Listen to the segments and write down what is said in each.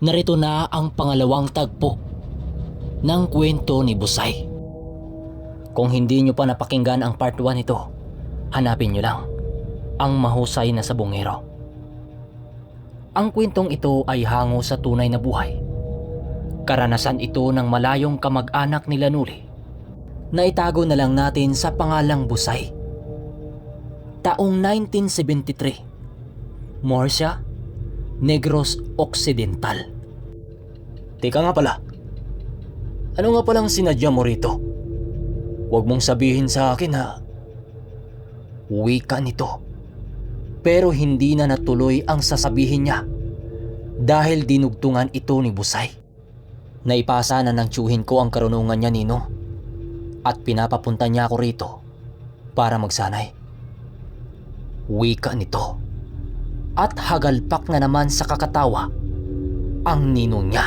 Narito na ang pangalawang tagpo ng kwento ni Busay. Kung hindi nyo pa napakinggan ang part 1 nito, hanapin nyo lang ang Mahusay na Sabongero. Ang kwentong ito ay hango sa tunay na buhay. Karanasan ito ng malayong kamag-anak ni Lanuli na itago na lang natin sa pangalang Busay. Taong 1973, Murcia, Negros Occidental. Teka nga pala, ano nga palang sinadya mo rito? Huwag mong sabihin sa akin ha. Wika nito. Pero hindi na natuloy ang sasabihin niya dahil dinugtungan ito ni Busay. Naipasa na ng tiyuhin ko ang karunungan niya, Nino, at pinapapunta niya ako rito para magsanay. Wika nito. At hagalpak na naman sa kakatawa ang ninong niya.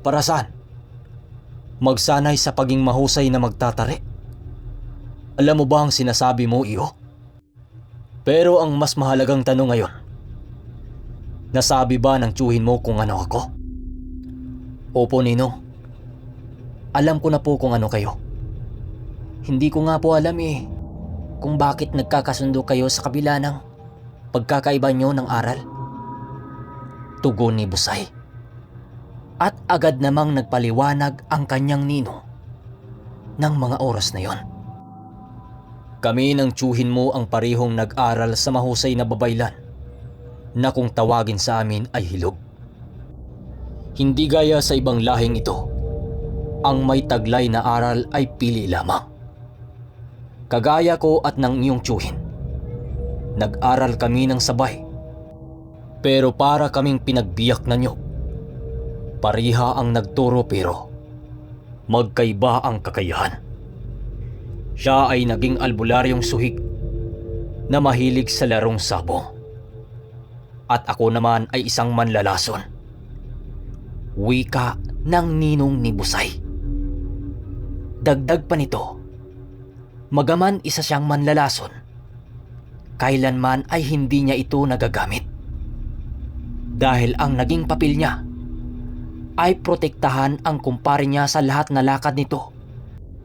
Para saan? Magsanay sa paging mahusay na magtatari? Alam mo ba ang sinasabi mo, iyo? Pero ang mas mahalagang tanong ngayon, nasabi ba ng tiyuhin mo kung ano ako? Opo, Ninong. Alam ko na po kung ano kayo. Hindi ko nga po alam kung bakit nagkakasundo kayo sa kabila ng pagkakaiba nyo ng aral. Tugon ni Busay. At agad namang nagpaliwanag ang kanyang ninong ng mga oras na yon. Kami ng tiyuhin mo ang parehong nag-aral sa mahusay na babaylan na kung tawagin sa amin ay hilog. Hindi gaya sa ibang lahing ito, ang may taglay na aral ay pili lamang. Kagaya ko at ng iyong tiyuhin, nag-aral kami ng sabay. Pero para kaming pinagbiyak na nyo. Pariha ang nagturo pero magkaiba ang kakayahan. Siya ay naging albularyong suhig na mahilig sa larong sabong. At ako naman ay isang manlalason. Wika ng ninong ni Busay. Dagdag pa nito, magaman isa siyang manlalason, kailanman ay hindi niya ito nagagamit. Dahil ang naging papel niya ay protektahan ang kumpare niya sa lahat na lakad nito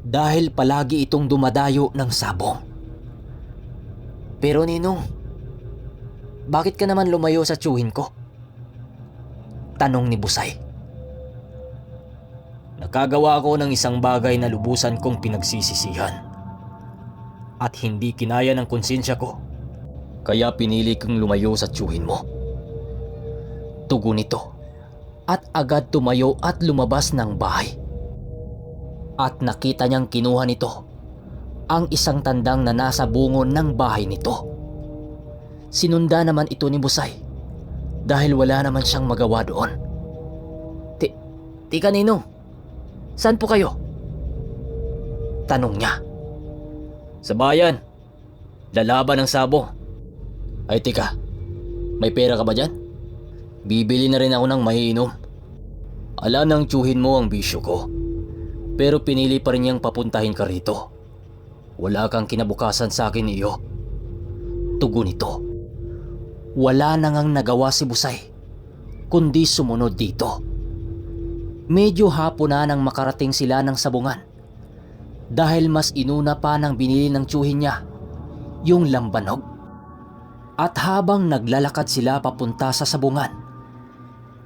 dahil palagi itong dumadayo ng sabong. Pero Ninong, bakit ka naman lumayo sa tiyuhin ko? Tanong ni Busay. Nakagawa ko ng isang bagay na lubusan kong pinagsisisihan at hindi kinaya ng konsensya ko, kaya pinili kong lumayo sa tiyuhin mo. Tugon nito at agad tumayo at lumabas ng bahay. At nakita niyang kinuha nito ang isang tandang na nasa bungon ng bahay nito. Sinunda naman ito ni Busay dahil wala naman siyang magawa doon. Tika Ninong, saan po kayo? Tanong niya. Sa bayan, lalaban ng sabong. Ay tika, may pera ka ba dyan? Bibili na rin ako ng maiinom. Alam ng tiyuhin mo ang bisyo ko, pero pinili pa rin niyang papuntahin ka rito. Wala kang kinabukasan sa akin, iyo. Tugon nito. Wala na ngang nagawa si Busay, kundi sumunod dito. Medyo hapon na nang makarating sila ng sabungan, dahil mas inuna pa nang binili ng tiyuhin niya yung lambanog. At habang naglalakad sila papunta sa sabungan,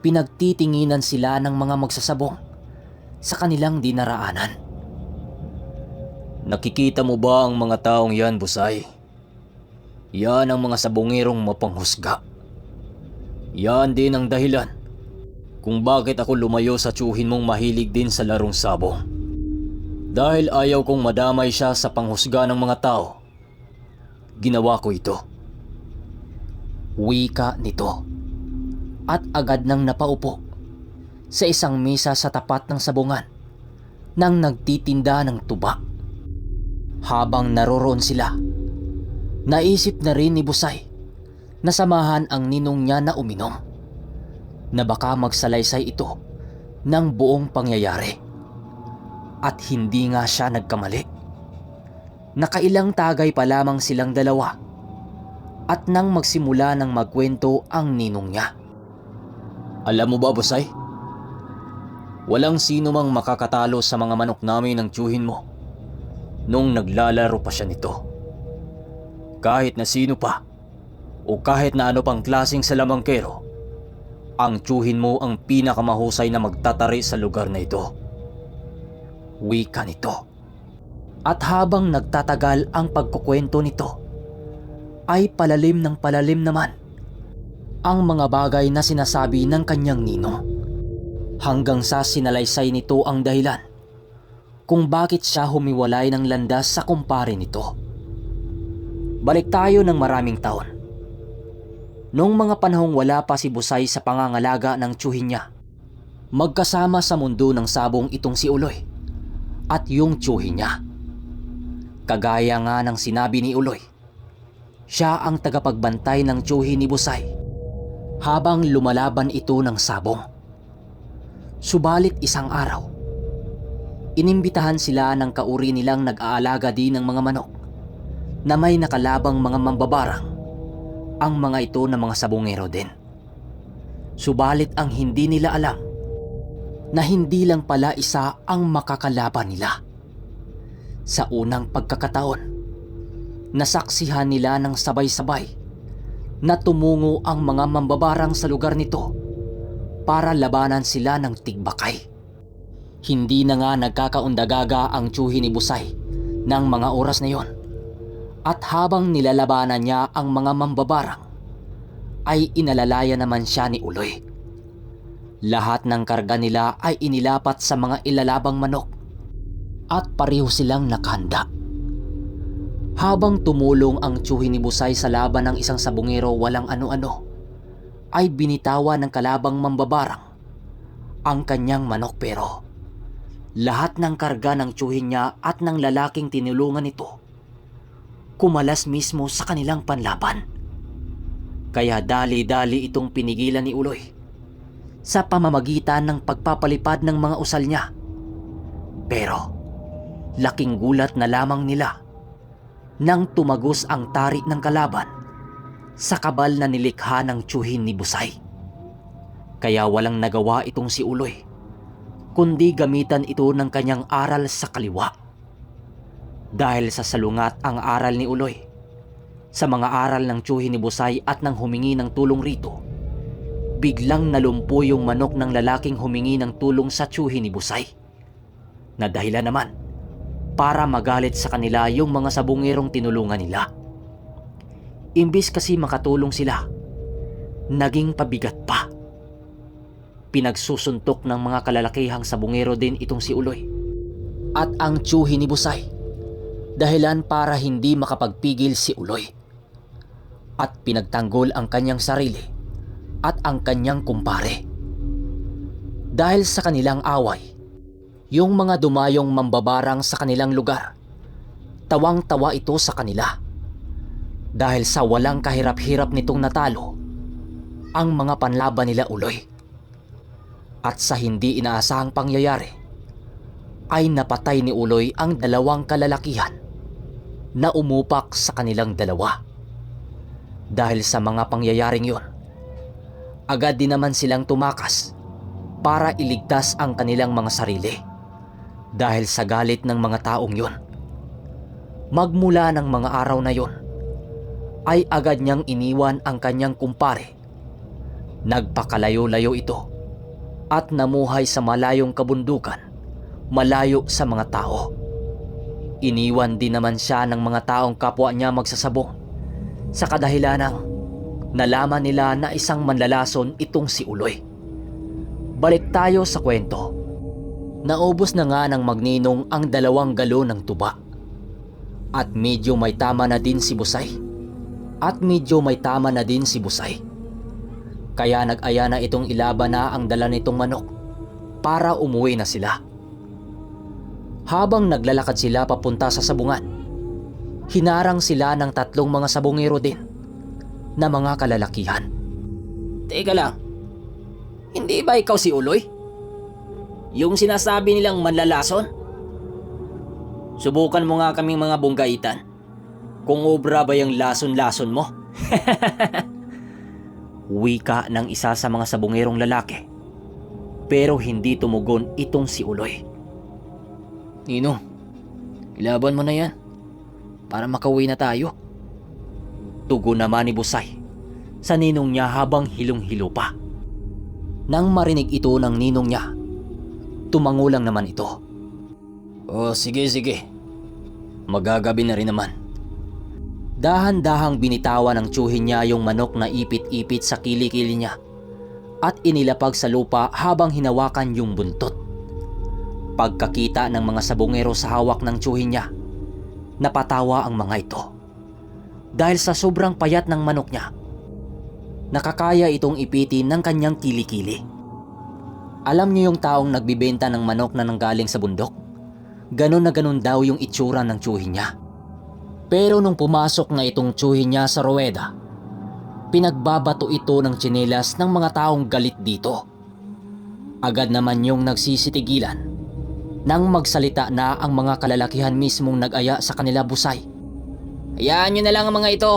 pinagtitinginan sila ng mga magsasabong sa kanilang dinaraanan. Nakikita mo ba ang mga taong yan, Busay? Yan ang mga sabongerong mapanghusga. Yan din ang dahilan kung bakit ako lumayo sa tiyuhin mong mahilig din sa larong sabong. Dahil ayaw kong madamay siya sa panghusga ng mga tao, ginawa ko ito. Wika nito. At agad nang napaupo sa isang mesa sa tapat ng sabungan nang nagtitinda ng tuba. Habang naroroon sila, naisip na rin ni Busay na samahan ang ninong niya na uminom, na baka magsalaysay ito ng buong pangyayari. At hindi nga siya nagkamali. Nakailang tagay pa lamang silang dalawa at nang magsimula ng magkwento ang ninong niya. Alam mo ba, Busay? Walang sino mang makakatalo sa mga manok namin ng tiyuhin mo nung naglalaro pa siya nito. Kahit na sino pa o kahit na ano pang klaseng salamangkero, ang tiyuhin mo ang pinakamahusay na magtatari sa lugar na ito. Wika nito. At habang nagtatagal ang pagkukwento nito, ay palalim ng palalim naman ang mga bagay na sinasabi ng kanyang ninong, hanggang sa sinalaysay nito ang dahilan kung bakit siya humiwalay ng landas sa kumpare nito. Balik tayo ng maraming taon. Noong mga panahong wala pa si Busay sa pangangalaga ng tiyuhin niya, magkasama sa mundo ng sabong itong si Uloy at yung tiyuhin niya. Kagaya nga ng sinabi ni Uloy, siya ang tagapagbantay ng tiyuhin ni Busay habang lumalaban ito ng sabong. Subalit isang araw, inimbitahan sila ng kauri nilang nag-aalaga din ng mga manok na may nakalabang mga mambabarang, ang mga ito na mga sabongero din. Subalit ang hindi nila alam na hindi lang pala isa ang makakalaban nila. Sa unang pagkakataon, nasaksihan nila ng sabay-sabay na tumungo ang mga mambabarang sa lugar nito para labanan sila ng tigbakay. Hindi na nga nagkakaundagaga ang tiyuhin ni Busay ng mga oras na yon, at habang nilalabanan niya ang mga mambabarang, ay inalalaya naman siya ni Uloy. Lahat ng karga nila ay inilapat sa mga ilalabang manok at pareho silang nakahanda. Habang tumulong ang tiyuhin ni Busay sa laban ng isang sabongero walang ano-ano, ay binitawan ng kalabang mambabarang ang kanyang manok, pero lahat ng karga ng tiyuhin niya at ng lalaking tinulungan nito kumalas mismo sa kanilang panlaban. Kaya dali-dali itong pinigilan ni Uloy sa pamamagitan ng pagpapalipad ng mga usal niya. Pero laking gulat na lamang nila nang tumagos ang tarik ng kalaban sa kabal na nilikha ng tiyuhin ni Busay. Kaya walang nagawa itong si Uloy kundi gamitan ito ng kanyang aral sa kaliwa. Dahil sa salungat ang aral ni Uloy sa mga aral ng tiyuhin ni Busay at nang humingi ng tulong rito, biglang nalumpo yung manok ng lalaking humingi ng tulong sa tiyuhin ni Busay, na dahilan naman para magalit sa kanila yung mga sabongerong tinulungan nila. Imbis kasi makatulong sila, naging pabigat pa. Pinagsusuntok ng mga kalalakihang sabongero din itong si Uloy at ang tiyuhin ni Busay, dahilan para hindi makapagpigil si Uloy, at pinagtanggol ang kanyang sarili at ang kanyang kumpare. Dahil sa kanilang away, yung mga dumayong mambabarang sa kanilang lugar, tawang-tawa ito sa kanila. Dahil sa walang kahirap-hirap nitong natalo ang mga panlaban nila Uloy. At sa hindi inaasahang pangyayari, ay napatay ni Uloy ang dalawang kalalakihan na umupak sa kanilang dalawa. Dahil sa mga pangyayaring yon, agad din naman silang tumakas para iligtas ang kanilang mga sarili dahil sa galit ng mga taong yon. Magmula ng mga araw na yon, ay agad niyang iniwan ang kanyang kumpare. Nagpakalayo-layo ito at namuhay sa malayong kabundukan, malayo sa mga tao. Iniwan din naman siya ng mga taong kapwa niya magsasabong sa kadahilanang nalaman nila na isang manlalason itong si Uloy. Balik tayo sa kwento. Naubos na nga ng magninong ang 2 galon ng tuba. At medyo may tama na din si Busay. Kaya nag-aya na itong ilaban na ang dala nitong manok para umuwi na sila. Habang naglalakad sila papunta sa sabungan, hinarang sila ng 3 mga sabongero din na mga kalalakihan. Teka lang, hindi ba ikaw si Uloy? Yung sinasabi nilang manlalason? Subukan mo nga kaming mga bunggaitan kung obra ba yung lason-lason mo. Wika ng isa sa mga sabungerong lalaki. Pero hindi tumugon itong si Uloy. Ninong, ilaban mo na yan para makauwi na tayo. Tugon naman ni Busay sa ninong niya habang hilong-hilo pa. Nang marinig ito ng ninong niya, tumango lang naman ito. Oh, sige. Magagabi na rin naman. Dahan-dahang binitawan ng tiyuhin niya yung manok na ipit-ipit sa kilikili niya at inilapag sa lupa habang hinawakan yung buntot. Pagkakita ng mga sabungero sa hawak ng tiyuhin niya, napatawa ang mga ito. Dahil sa sobrang payat ng manok niya, nakakaya itong ipitin ng kanyang kilikili. Alam niyo yung taong nagbibenta ng manok na nanggaling sa bundok? Ganon na ganon daw yung itsura ng tiyuhin niya. Pero nung pumasok na itong tiyuhin niya sa ruweda, pinagbabato ito ng tsinelas ng mga taong galit dito. Agad naman yung nagsisitigilan nang magsalita na ang mga kalalakihan mismong nag-aya sa kanila Busay. Hayaan nyo na lang ang mga ito.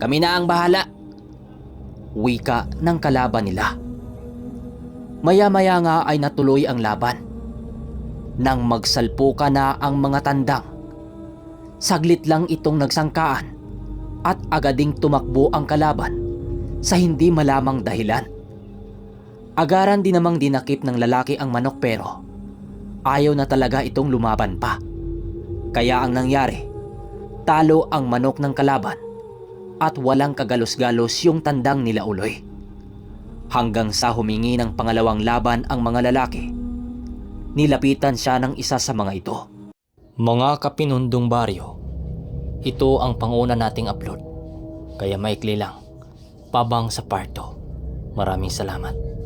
Kami na ang bahala. Wika ng kalaban nila. Maya-maya nga ay natuloy ang laban. Nang magsalpuka na ang mga tandang, saglit lang itong nagsangkaan at agading tumakbo ang kalaban sa hindi malamang dahilan. Agaran din namang dinakip ng lalaki ang manok pero ayaw na talaga itong lumaban pa. Kaya ang nangyari, talo ang manok ng kalaban at walang kagalos-galos yung tandang nila Uloy. Hanggang sa humingi ng pangalawang laban ang mga lalaki, nilapitan siya ng isa sa mga ito. Mga kapinundong baryo, ito ang panguna nating upload. Kaya maikli lang, pabang sa part 2. Maraming salamat.